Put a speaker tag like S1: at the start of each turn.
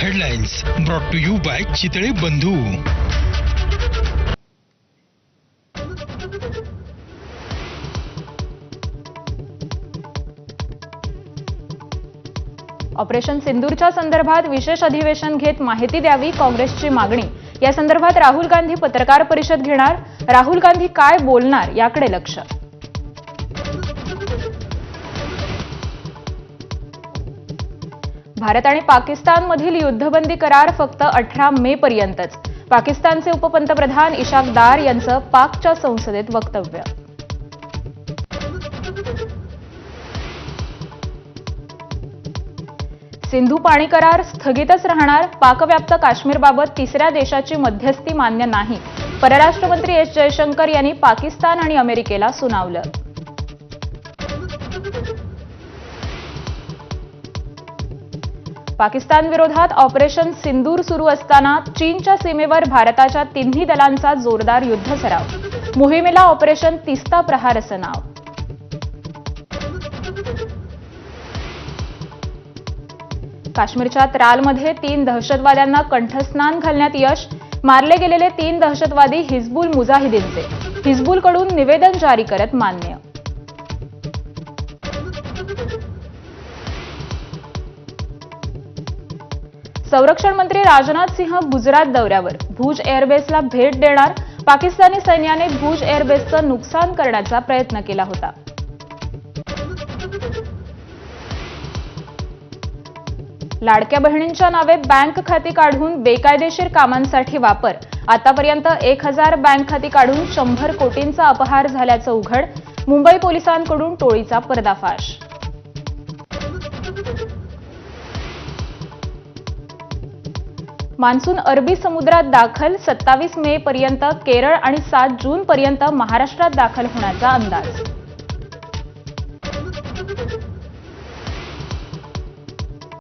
S1: Headlines brought to you by Chitale Bandhu.
S2: Operation सिंदूरच्या संदर्भात विशेष अधिवेशन घेत माहिती द्यावी काँग्रेसची मागणी. या संदर्भात राहुल गांधी पत्रकार परिषद घेणार. राहुल गांधी काय बोलणार याकडे लक्ष. भारत आणि पाकिस्तानमधील युद्धबंदी करार फक्त 18 मे पर्यंतच. पाकिस्तानचे उपपंतप्रधान इशाक दार यांचं पाकच्या संसदेत वक्तव्य. सिंधू पाणी करार स्थगितच राहणार. पाकव्याप्त काश्मीरबाबत तिसऱ्या देशाची मध्यस्थी मान्य नाही. परराष्ट्र मंत्री एस जयशंकर यांनी पाकिस्तान आणि अमेरिकेला सुनावलं. पाकिस्तान विरोधात ऑपरेशन सिंदूर सुरू असताना चीनच्या सीमेवर भारताच्या तिन्ही दलांचा जोरदार युद्ध सराव. मोहिमेला ऑपरेशन तीस्ता प्रहार असं नाव. काश्मीरच्या त्रालमध्ये 3 दहशतवाद्यांना कंठस्नान घालण्यात यश. मारले गेलेले 3 दहशतवादी हिजबुल मुजाहिदीनचे. हिजबुलकडून निवेदन जारी करत मान्य. संरक्षण मंत्री राजनाथ सिंह गुजरात दौऱ्यावर. भुज एअरबेसला भेट देणार. पाकिस्तानी सैन्याने भुज एअरबेसचं नुकसान करण्याचा प्रयत्न केला होता. लाडक्या बहिणींच्या नावे बँक खाती काढून बेकायदेशीर कामांसाठी वापर. आतापर्यंत 1000 बँक खाती काढून 100 कोटींचा अपहार झाल्याचं उघड. मुंबई पोलिसांकडून टोळीचा पर्दाफाश. मान्सून अरबी समुद्रात दाखल. 27 मे पर्यंत केरळ आणि 7 जून पर्यंत महाराष्ट्रात दाखल होण्याचा अंदाज.